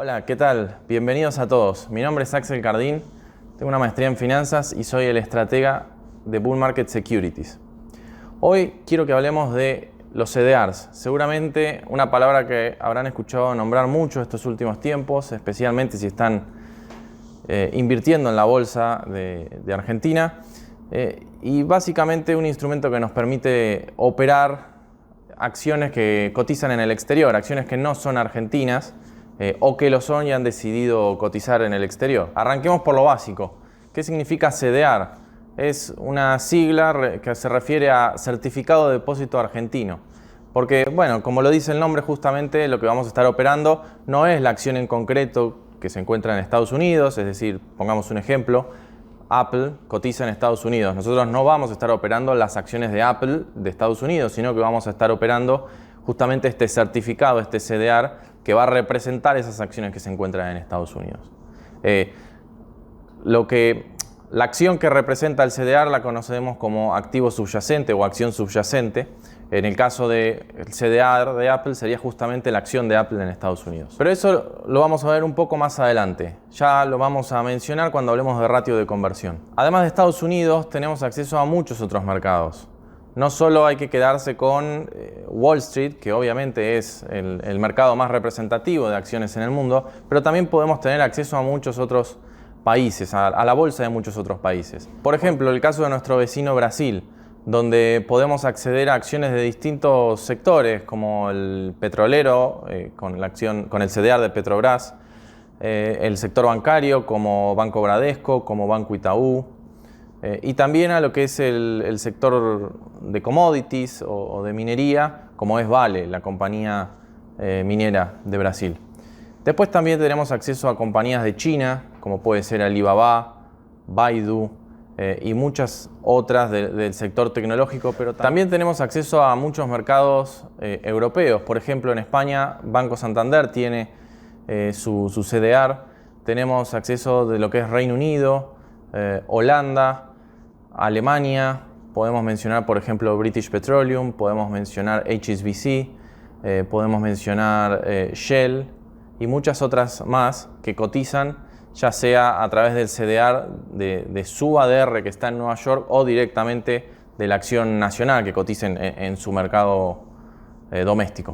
Hola, ¿qué tal? Bienvenidos a todos. Mi nombre es Axel Cardín, tengo una maestría en finanzas y soy el estratega de Bull Market Securities. Hoy quiero que hablemos de los CDRs, seguramente una palabra que habrán escuchado nombrar mucho estos últimos tiempos, especialmente si están invirtiendo en la bolsa de Argentina, y básicamente un instrumento que nos permite operar acciones que cotizan en el exterior, acciones que no son argentinas, o que lo son y han decidido cotizar en el exterior. Arranquemos por lo básico. ¿Qué significa CDR? Es una sigla que se refiere a Certificado de Depósito Argentino. Porque, bueno, como lo dice el nombre, justamente lo que vamos a estar operando no es la acción en concreto que se encuentra en Estados Unidos, es decir, pongamos un ejemplo, Apple cotiza en Estados Unidos. Nosotros no vamos a estar operando las acciones de Apple de Estados Unidos, sino que vamos a estar operando justamente este certificado, este CDR, que va a representar esas acciones que se encuentran en Estados Unidos. La acción que representa el CDR la conocemos como activo subyacente o acción subyacente. En el caso del CDR de Apple sería justamente la acción de Apple en Estados Unidos. Pero eso lo vamos a ver un poco más adelante. Ya lo vamos a mencionar cuando hablemos de ratio de conversión. Además de Estados Unidos, tenemos acceso a muchos otros mercados. No solo hay que quedarse con Wall Street, que obviamente es el mercado más representativo de acciones en el mundo, pero también podemos tener acceso a muchos otros países, a la bolsa de muchos otros países. Por ejemplo, el caso de nuestro vecino Brasil, donde podemos acceder a acciones de distintos sectores, como el petrolero, con el CDR de Petrobras, el sector bancario, como Banco Bradesco, como Banco Itaú, y también a lo que es el sector de commodities o de minería, como es Vale, la compañía minera de Brasil. Después también tenemos acceso a compañías de China, como puede ser Alibaba, Baidu y muchas otras del sector tecnológico, pero también tenemos acceso a muchos mercados europeos. Por ejemplo, en España, Banco Santander tiene su CDR. Tenemos acceso de lo que es Reino Unido, Holanda, Alemania, podemos mencionar por ejemplo British Petroleum, podemos mencionar HSBC, podemos mencionar Shell y muchas otras más que cotizan ya sea a través del CDR de su ADR que está en Nueva York o directamente de la acción nacional que coticen en su mercado doméstico.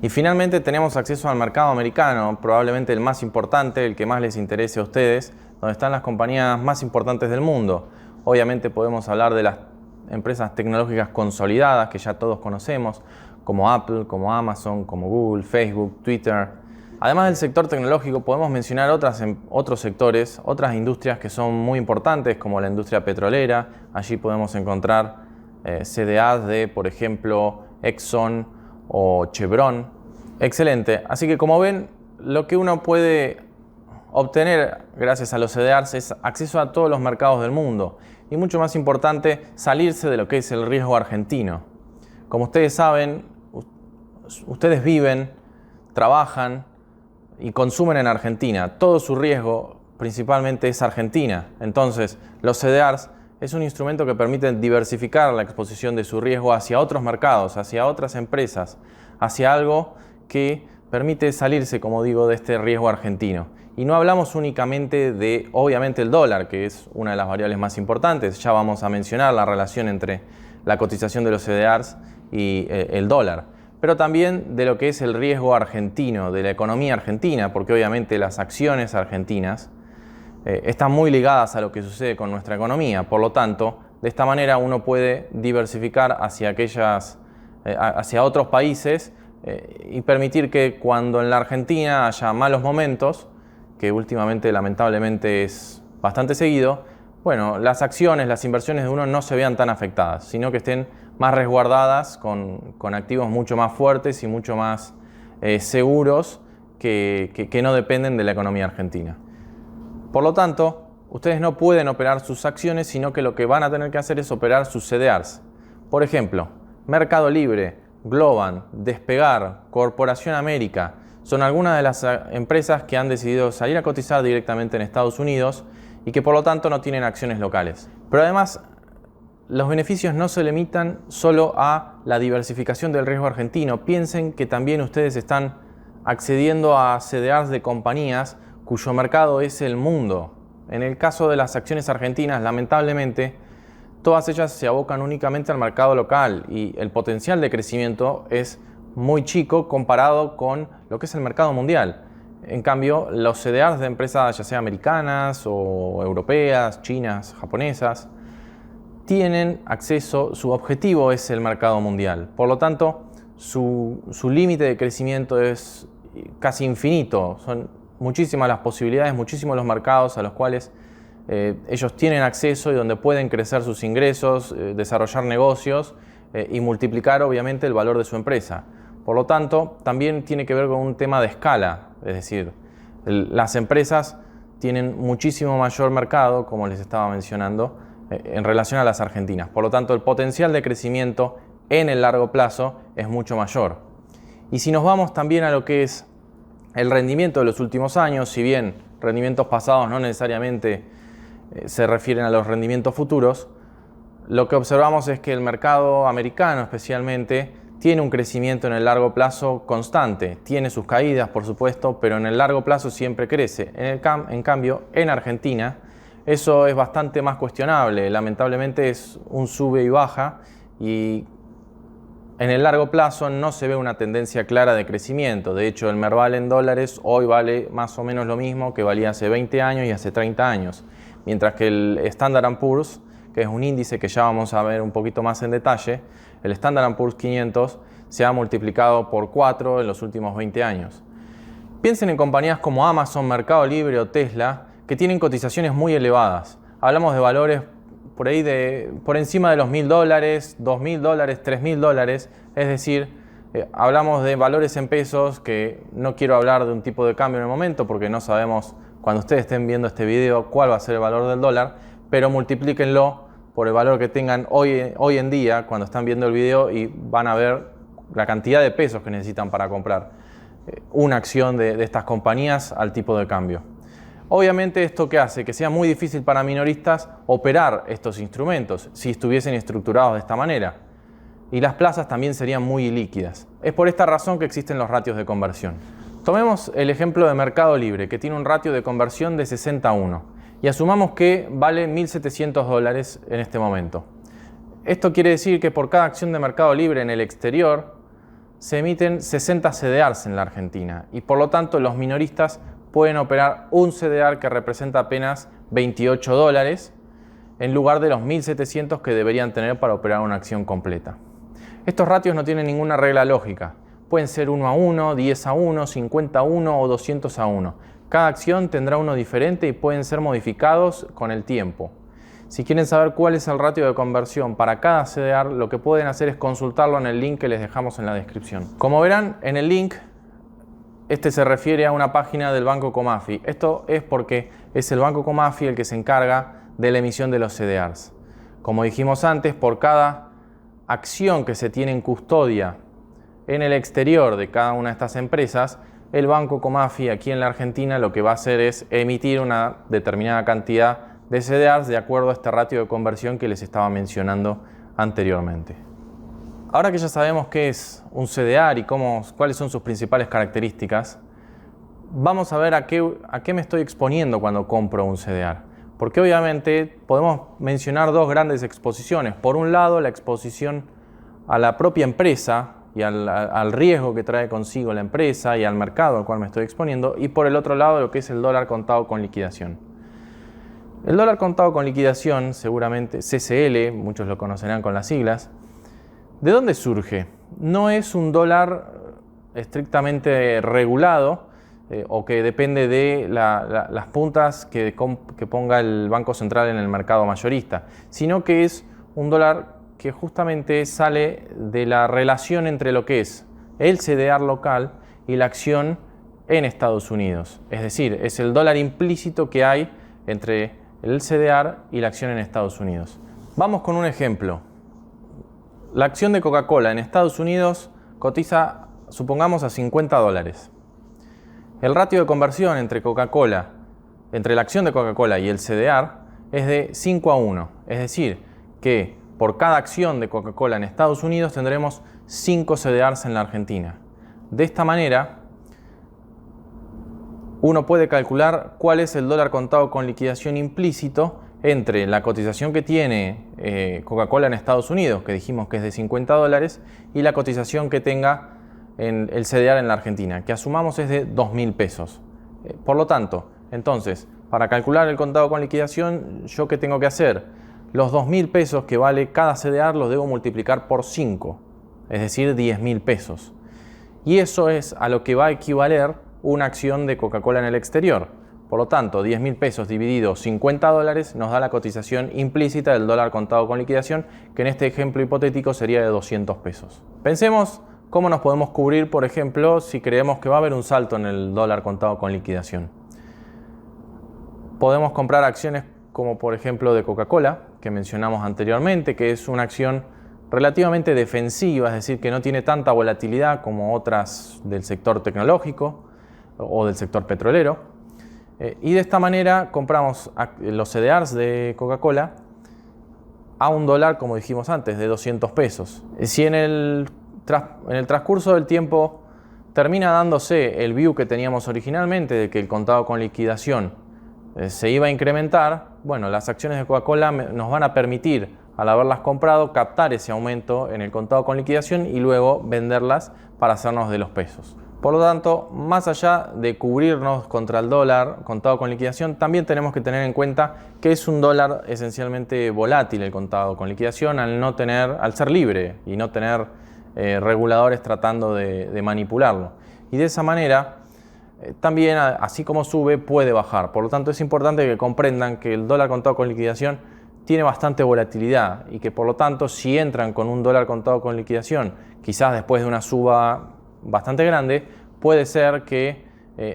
Y finalmente tenemos acceso al mercado americano, probablemente el más importante, el que más les interese a ustedes, donde están las compañías más importantes del mundo. Obviamente podemos hablar de las empresas tecnológicas consolidadas que ya todos conocemos, como Apple, como Amazon, como Google, Facebook, Twitter. Además del sector tecnológico podemos mencionar otros sectores, otras industrias que son muy importantes, como la industria petrolera. Allí podemos encontrar CDRs de, por ejemplo, Exxon o Chevron. Excelente. Así que como ven, lo que uno puede obtener gracias a los CDRs es acceso a todos los mercados del mundo y mucho más importante, salirse de lo que es el riesgo argentino. Como ustedes saben, ustedes viven, trabajan y consumen en Argentina. Todo su riesgo principalmente es Argentina. Entonces, los CDRs es un instrumento que permite diversificar la exposición de su riesgo hacia otros mercados, hacia otras empresas, hacia algo que permite salirse, como digo, de este riesgo argentino. Y no hablamos únicamente de, obviamente, el dólar, que es una de las variables más importantes. Ya vamos a mencionar la relación entre la cotización de los CDRs y el dólar. Pero también de lo que es el riesgo argentino, de la economía argentina, porque obviamente las acciones argentinas están muy ligadas a lo que sucede con nuestra economía. Por lo tanto, de esta manera uno puede diversificar hacia otros países y permitir que cuando en la Argentina haya malos momentos, que últimamente lamentablemente es bastante seguido, bueno, las acciones, las inversiones de uno no se vean tan afectadas, sino que estén más resguardadas con activos mucho más fuertes y mucho más seguros que no dependen de la economía argentina. Por lo tanto, ustedes no pueden operar sus acciones, sino que lo que van a tener que hacer es operar sus CDRs. Por ejemplo, Mercado Libre, Globant, Despegar, Corporación América, son algunas de las empresas que han decidido salir a cotizar directamente en Estados Unidos y que por lo tanto no tienen acciones locales. Pero además, los beneficios no se limitan solo a la diversificación del riesgo argentino. Piensen que también ustedes están accediendo a CDRs de compañías cuyo mercado es el mundo. En el caso de las acciones argentinas, lamentablemente, todas ellas se abocan únicamente al mercado local y el potencial de crecimiento es muy chico comparado con lo que es el mercado mundial. En cambio, los CDRs de empresas ya sea americanas o europeas, chinas, japonesas, tienen acceso, su objetivo es el mercado mundial. Por lo tanto, su límite de crecimiento es casi infinito. Son muchísimas las posibilidades, muchísimos los mercados a los cuales ellos tienen acceso y donde pueden crecer sus ingresos, desarrollar negocios y multiplicar obviamente el valor de su empresa. Por lo tanto, también tiene que ver con un tema de escala, es decir, las empresas tienen muchísimo mayor mercado, como les estaba mencionando, en relación a las argentinas. Por lo tanto, el potencial de crecimiento en el largo plazo es mucho mayor. Y si nos vamos también a lo que es el rendimiento de los últimos años, si bien rendimientos pasados no necesariamente se refieren a los rendimientos futuros, lo que observamos es que el mercado americano especialmente tiene un crecimiento en el largo plazo constante. Tiene sus caídas, por supuesto, pero en el largo plazo siempre crece. En cambio, en Argentina, eso es bastante más cuestionable. Lamentablemente es un sube y baja y en el largo plazo no se ve una tendencia clara de crecimiento. De hecho, el Merval en dólares hoy vale más o menos lo mismo que valía hace 20 años y hace 30 años. Mientras que el Standard & Poor's, que es un índice que ya vamos a ver un poquito más en detalle, el Standard & Poor's 500 se ha multiplicado por 4 en los últimos 20 años. Piensen en compañías como Amazon, Mercado Libre o Tesla, que tienen cotizaciones muy elevadas. Hablamos de valores por encima de los $1.000, $2.000, $3.000, es decir, hablamos de valores en pesos, que no quiero hablar de un tipo de cambio en el momento porque no sabemos cuando ustedes estén viendo este video cuál va a ser el valor del dólar, pero multiplíquenlo por el valor que tengan hoy en día cuando están viendo el video y van a ver la cantidad de pesos que necesitan para comprar una acción de estas compañías al tipo de cambio. Obviamente esto que hace que sea muy difícil para minoristas operar estos instrumentos si estuviesen estructurados de esta manera. Y las plazas también serían muy ilíquidas. Es por esta razón que existen los ratios de conversión. Tomemos el ejemplo de Mercado Libre, que tiene un ratio de conversión de 60:1. Y asumamos que vale $1.700 en este momento. Esto quiere decir que por cada acción de Mercado Libre en el exterior se emiten 60 CDRs en la Argentina y por lo tanto los minoristas pueden operar un CDR que representa apenas $28 en lugar de los 1.700 que deberían tener para operar una acción completa. Estos ratios no tienen ninguna regla lógica. Pueden ser 1:1, 10:1, 50:1 o 200:1. Cada acción tendrá uno diferente y pueden ser modificados con el tiempo. Si quieren saber cuál es el ratio de conversión para cada CDR, lo que pueden hacer es consultarlo en el link que les dejamos en la descripción. Como verán en el link, este se refiere a una página del Banco Comafi. Esto es porque es el Banco Comafi el que se encarga de la emisión de los CDRs. Como dijimos antes, por cada acción que se tiene en custodia en el exterior de cada una de estas empresas, el Banco Comafi aquí en la Argentina lo que va a hacer es emitir una determinada cantidad de CDRs de acuerdo a este ratio de conversión que les estaba mencionando anteriormente. Ahora que ya sabemos qué es un CDR y cuáles son sus principales características, vamos a ver a qué me estoy exponiendo cuando compro un CDR. Porque obviamente podemos mencionar dos grandes exposiciones. Por un lado, la exposición a la propia empresa y al riesgo que trae consigo la empresa y al mercado al cual me estoy exponiendo, y por el otro lado lo que es el dólar contado con liquidación. El dólar contado con liquidación, seguramente CCL, muchos lo conocerán con las siglas, ¿de dónde surge? No es un dólar estrictamente regulado o que depende de las puntas que ponga el Banco Central en el mercado mayorista, sino que es un dólar que justamente sale de la relación entre lo que es el CDR local y la acción en Estados Unidos. Es decir, es el dólar implícito que hay entre el CDR y la acción en Estados Unidos. Vamos con un ejemplo. La acción de Coca-Cola en Estados Unidos cotiza, supongamos, a $50. El ratio de conversión entre la acción de Coca-Cola y el CDR es de 5:1. Es decir, que por cada acción de Coca-Cola en Estados Unidos tendremos 5 CDRs en la Argentina. De esta manera, uno puede calcular cuál es el dólar contado con liquidación implícito entre la cotización que tiene Coca-Cola en Estados Unidos, que dijimos que es de $50, y la cotización que tenga en el CDR en la Argentina, que asumamos es de 2.000 pesos. Por lo tanto, entonces, para calcular el contado con liquidación, ¿yo qué tengo que hacer? Los 2.000 pesos que vale cada CDR los debo multiplicar por 5, es decir, 10.000 pesos. Y eso es a lo que va a equivaler una acción de Coca-Cola en el exterior. Por lo tanto, 10.000 pesos dividido $50 nos da la cotización implícita del dólar contado con liquidación, que en este ejemplo hipotético sería de 200 pesos. Pensemos cómo nos podemos cubrir, por ejemplo, si creemos que va a haber un salto en el dólar contado con liquidación. Podemos comprar acciones como por ejemplo de Coca-Cola, que mencionamos anteriormente, que es una acción relativamente defensiva, es decir, que no tiene tanta volatilidad como otras del sector tecnológico o del sector petrolero. Y de esta manera compramos los CDRs de Coca-Cola a $1, como dijimos antes, de 200 pesos. Si en el transcurso del tiempo termina dándose el view que teníamos originalmente de que el contado con liquidación se iba a incrementar, bueno, las acciones de Coca-Cola nos van a permitir, al haberlas comprado, captar ese aumento en el contado con liquidación y luego venderlas para hacernos de los pesos. Por lo tanto, más allá de cubrirnos contra el dólar contado con liquidación, también tenemos que tener en cuenta que es un dólar esencialmente volátil el contado con liquidación al ser libre y no tener reguladores tratando de manipularlo. Y de esa manera, también así como sube, puede bajar. Por lo tanto, es importante que comprendan que el dólar contado con liquidación tiene bastante volatilidad y que por lo tanto, si entran con un dólar contado con liquidación, quizás después de una suba bastante grande, puede ser que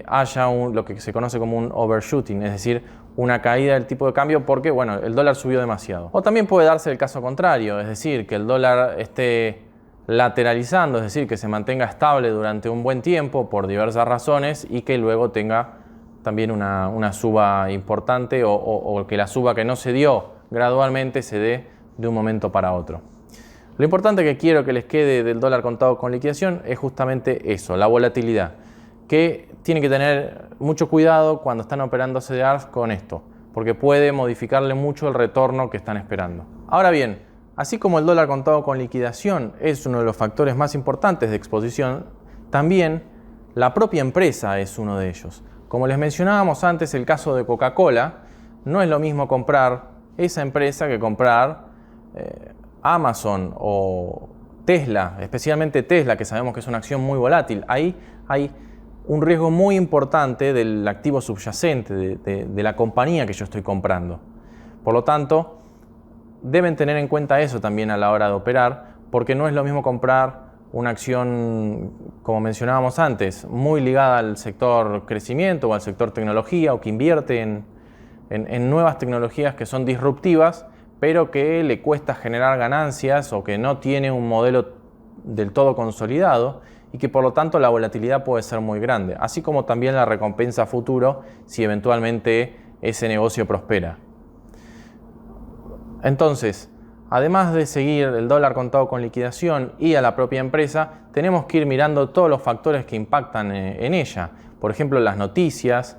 haya lo que se conoce como un overshooting, es decir, una caída del tipo de cambio porque bueno, el dólar subió demasiado. O también puede darse el caso contrario, es decir, que el dólar esté lateralizando, es decir, que se mantenga estable durante un buen tiempo por diversas razones y que luego tenga también una suba importante o que la suba que no se dio gradualmente se dé de un momento para otro. Lo importante que quiero que les quede del dólar contado con liquidación es justamente eso, la volatilidad, que tienen que tener mucho cuidado cuando están operando CDRs con esto, porque puede modificarle mucho el retorno que están esperando. Ahora bien, así como el dólar contado con liquidación es uno de los factores más importantes de exposición, también la propia empresa es uno de ellos. Como les mencionábamos antes, el caso de Coca-Cola, no es lo mismo comprar esa empresa que comprar Amazon o Tesla, especialmente Tesla, que sabemos que es una acción muy volátil. Ahí hay un riesgo muy importante del activo subyacente, de la compañía que yo estoy comprando. Por lo tanto, deben tener en cuenta eso también a la hora de operar, porque no es lo mismo comprar una acción, como mencionábamos antes, muy ligada al sector crecimiento o al sector tecnología, o que invierte en nuevas tecnologías que son disruptivas, pero que le cuesta generar ganancias o que no tiene un modelo del todo consolidado y que por lo tanto la volatilidad puede ser muy grande, así como también la recompensa a futuro si eventualmente ese negocio prospera. Entonces, además de seguir el dólar contado con liquidación y a la propia empresa, tenemos que ir mirando todos los factores que impactan en ella. Por ejemplo, las noticias,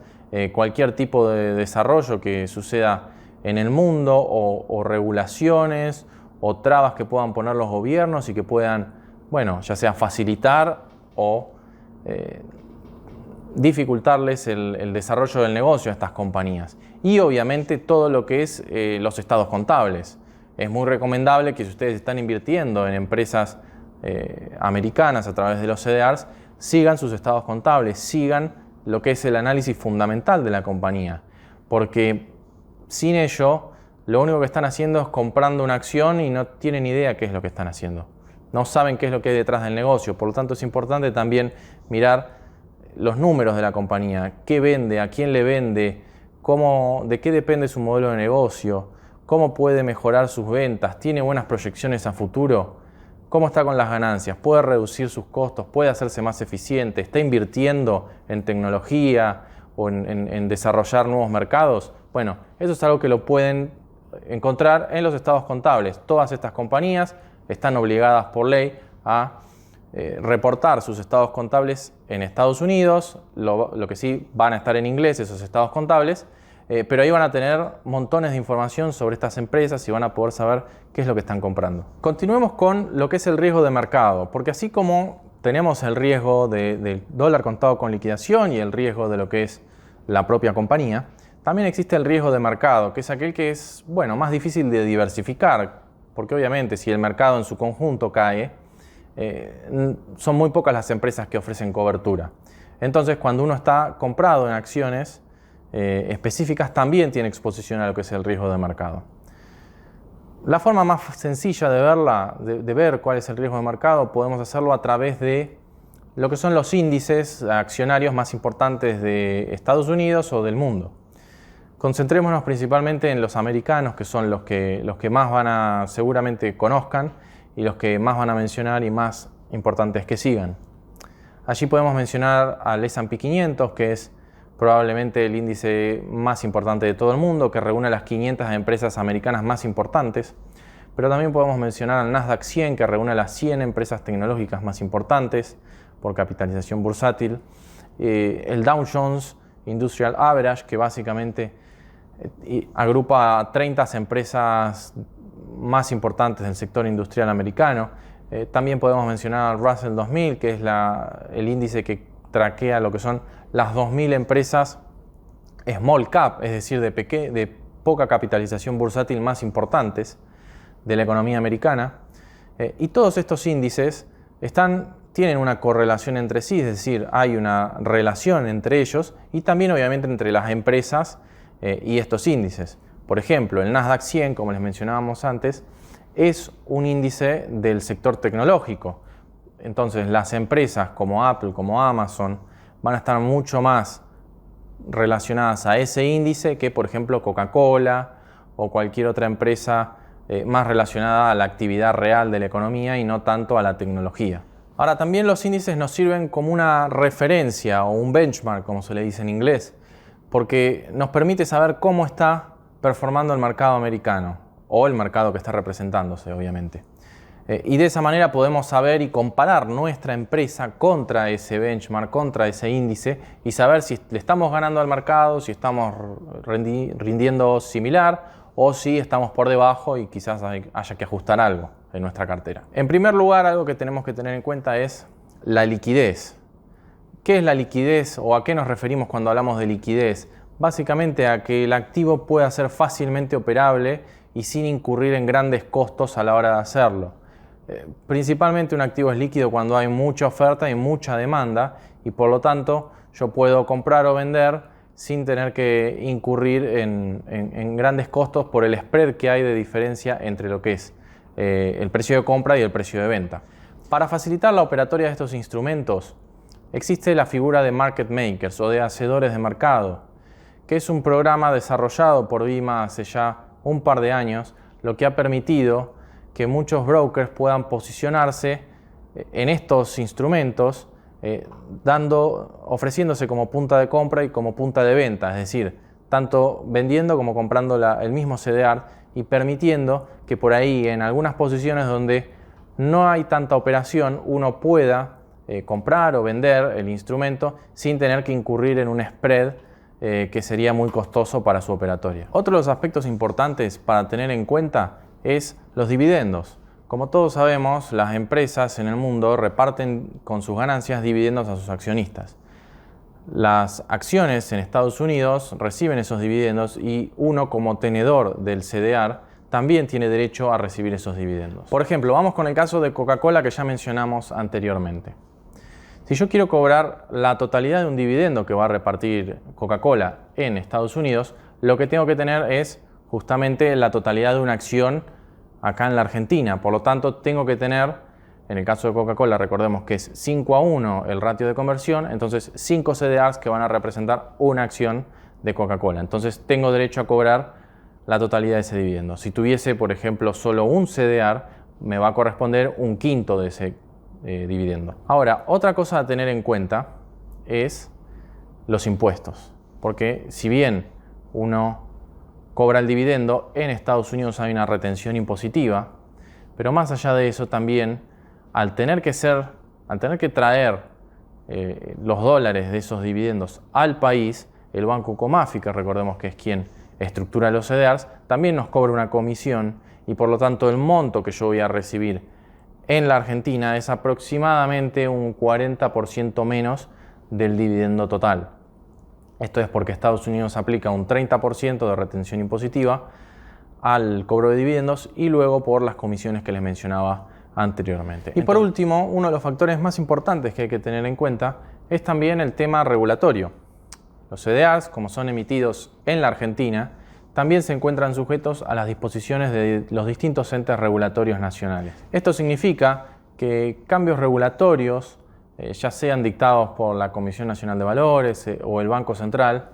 cualquier tipo de desarrollo que suceda en el mundo o regulaciones o trabas que puedan poner los gobiernos y que puedan, bueno, ya sea facilitar o dificultarles el desarrollo del negocio a estas compañías. Y obviamente todo lo que es los estados contables. Es muy recomendable que si ustedes están invirtiendo en empresas americanas a través de los CDRs, sigan sus estados contables, sigan lo que es el análisis fundamental de la compañía. Porque sin ello, lo único que están haciendo es comprando una acción y no tienen idea qué es lo que están haciendo. No saben qué es lo que hay detrás del negocio. Por lo tanto, es importante también mirar los números de la compañía. ¿Qué vende? ¿A quién le vende? ¿De qué depende su modelo de negocio? ¿Cómo puede mejorar sus ventas? ¿Tiene buenas proyecciones a futuro? ¿Cómo está con las ganancias? ¿Puede reducir sus costos? ¿Puede hacerse más eficiente? ¿Está invirtiendo en tecnología o en desarrollar nuevos mercados? Bueno, eso es algo que lo pueden encontrar en los estados contables. Todas estas compañías están obligadas por ley a reportar sus estados contables en Estados Unidos, lo que sí van a estar en inglés esos estados contables, pero ahí van a tener montones de información sobre estas empresas y van a poder saber qué es lo que están comprando. Continuemos con lo que es el riesgo de mercado, porque así como tenemos el riesgo del dólar contado con liquidación y el riesgo de lo que es la propia compañía, también existe el riesgo de mercado, que es aquel que es, bueno, más difícil de diversificar, porque obviamente si el mercado en su conjunto cae, son muy pocas las empresas que ofrecen cobertura. Entonces, cuando uno está comprado en acciones específicas, también tiene exposición a lo que es el riesgo de mercado. La forma más sencilla de ver cuál es el riesgo de mercado, podemos hacerlo a través de lo que son los índices accionarios más importantes de Estados Unidos o del mundo. Concentrémonos principalmente en los americanos, que son los que más van a seguramente conozcan y los que más van a mencionar y más importantes que sigan. Allí podemos mencionar al S&P 500, que es probablemente el índice más importante de todo el mundo, que reúne las 500 empresas americanas más importantes. Pero también podemos mencionar al Nasdaq 100, que reúne las 100 empresas tecnológicas más importantes por capitalización bursátil. El Dow Jones Industrial Average, que básicamente agrupa a 30 empresas más importantes del sector industrial americano. También podemos mencionar al Russell 2000, que es el índice que traquea lo que son las 2000 empresas small cap, es decir, de poca capitalización bursátil más importantes de la economía americana. Y todos estos índices tienen una correlación entre sí, es decir, hay una relación entre ellos y también obviamente entre las empresas y estos índices. Por ejemplo, el Nasdaq 100, como les mencionábamos antes, es un índice del sector tecnológico. Entonces, las empresas como Apple, como Amazon, van a estar mucho más relacionadas a ese índice que, por ejemplo, Coca-Cola o cualquier otra empresa más relacionada a la actividad real de la economía y no tanto a la tecnología. Ahora, también los índices nos sirven como una referencia o un benchmark, como se le dice en inglés, porque nos permite saber cómo está performando el mercado americano o el mercado que está representándose, obviamente. Y de esa manera podemos saber y comparar nuestra empresa contra ese benchmark, contra ese índice y saber si le estamos ganando al mercado, si estamos rindiendo similar o si estamos por debajo y quizás haya que ajustar algo en nuestra cartera. En primer lugar, algo que tenemos que tener en cuenta es la liquidez. ¿Qué es la liquidez o a qué nos referimos cuando hablamos de liquidez? Básicamente a que el activo pueda ser fácilmente operable y sin incurrir en grandes costos a la hora de hacerlo. Principalmente un activo es líquido cuando hay mucha oferta y mucha demanda y por lo tanto yo puedo comprar o vender sin tener que incurrir en grandes costos por el spread que hay de diferencia entre lo que es el precio de compra y el precio de venta. Para facilitar la operatoria de estos instrumentos existe la figura de market makers o de hacedores de mercado, que es un programa desarrollado por BIMA hace ya un par de años, lo que ha permitido que muchos brokers puedan posicionarse en estos instrumentos ofreciéndose como punta de compra y como punta de venta, es decir, tanto vendiendo como comprando el mismo CDR y permitiendo que por ahí en algunas posiciones donde no hay tanta operación uno pueda comprar o vender el instrumento sin tener que incurrir en un spread que sería muy costoso para su operatoria. Otro de los aspectos importantes para tener en cuenta es los dividendos. Como todos sabemos, las empresas en el mundo reparten con sus ganancias dividendos a sus accionistas. Las acciones en Estados Unidos reciben esos dividendos y uno como tenedor del CDR también tiene derecho a recibir esos dividendos. Por ejemplo, vamos con el caso de Coca-Cola que ya mencionamos anteriormente. Si yo quiero cobrar la totalidad de un dividendo que va a repartir Coca-Cola en Estados Unidos, lo que tengo que tener es justamente la totalidad de una acción acá en la Argentina. Por lo tanto, tengo que tener, en el caso de Coca-Cola, recordemos que es 5:1 el ratio de conversión, entonces 5 CDRs que van a representar una acción de Coca-Cola. Entonces, tengo derecho a cobrar la totalidad de ese dividendo. Si tuviese, por ejemplo, solo un CDR, me va a corresponder un quinto de ese dividendo. Ahora, otra cosa a tener en cuenta es los impuestos, porque si bien uno cobra el dividendo, en Estados Unidos hay una retención impositiva, pero más allá de eso también, al tener que ser al tener que traer los dólares de esos dividendos al país, el banco Comafi, que recordemos que es quien estructura los CDRs, también nos cobra una comisión y por lo tanto el monto que yo voy a recibir en la Argentina es aproximadamente un 40% menos del dividendo total. Esto es porque Estados Unidos aplica un 30% de retención impositiva al cobro de dividendos y luego por las comisiones que les mencionaba anteriormente. Y por último, uno de los factores más importantes que hay que tener en cuenta es también el tema regulatorio. Los CDRs, como son emitidos en la Argentina, también se encuentran sujetos a las disposiciones de los distintos entes regulatorios nacionales. Esto significa que cambios regulatorios, ya sean dictados por la Comisión Nacional de Valores o el Banco Central,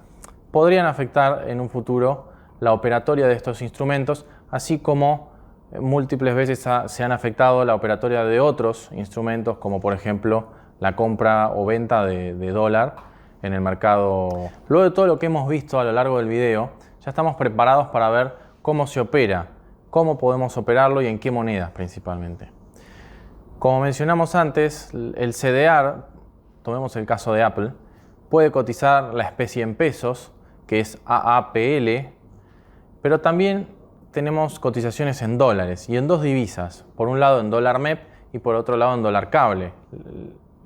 podrían afectar en un futuro la operatoria de estos instrumentos, así como múltiples veces se han afectado la operatoria de otros instrumentos, como por ejemplo la compra o venta de dólar en el mercado. Luego de todo lo que hemos visto a lo largo del video, ya estamos preparados para ver cómo se opera, cómo podemos operarlo y en qué monedas principalmente. Como mencionamos antes, el CDR, tomemos el caso de Apple, puede cotizar la especie en pesos, que es AAPL, pero también tenemos cotizaciones en dólares y en dos divisas, por un lado en dólar MEP y por otro lado en dólar cable.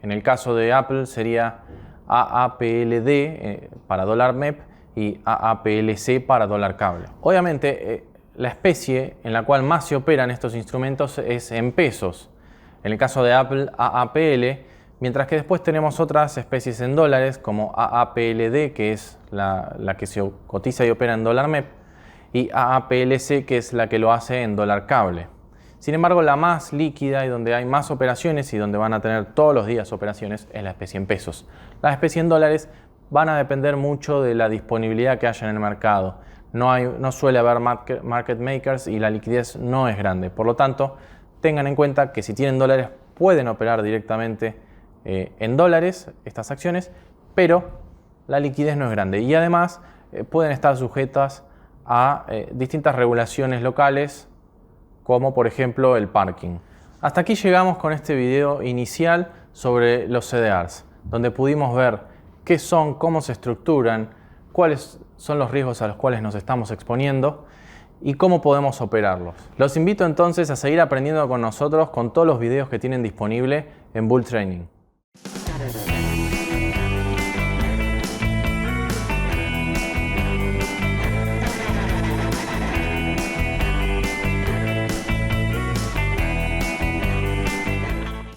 En el caso de Apple sería AAPLD para dólar MEP y AAPLC para dólar cable. Obviamente, la especie en la cual más se operan estos instrumentos es en pesos. En el caso de Apple, AAPL, mientras que después tenemos otras especies en dólares como AAPLD, que es la que se cotiza y opera en dólar MEP, y AAPLC, que es la que lo hace en dólar cable. Sin embargo, la más líquida y donde hay más operaciones y donde van a tener todos los días operaciones es la especie en pesos. Las especies en dólares van a depender mucho de la disponibilidad que haya en el mercado. No suele haber market makers y la liquidez no es grande. Por lo tanto, tengan en cuenta que si tienen dólares pueden operar directamente en dólares estas acciones, pero la liquidez no es grande y además pueden estar sujetas a distintas regulaciones locales, como por ejemplo el parking. Hasta aquí llegamos con este video inicial sobre los CDRs, donde pudimos ver qué son, cómo se estructuran, cuáles son los riesgos a los cuales nos estamos exponiendo y cómo podemos operarlos. Los invito entonces a seguir aprendiendo con nosotros con todos los videos que tienen disponible en Bull Training.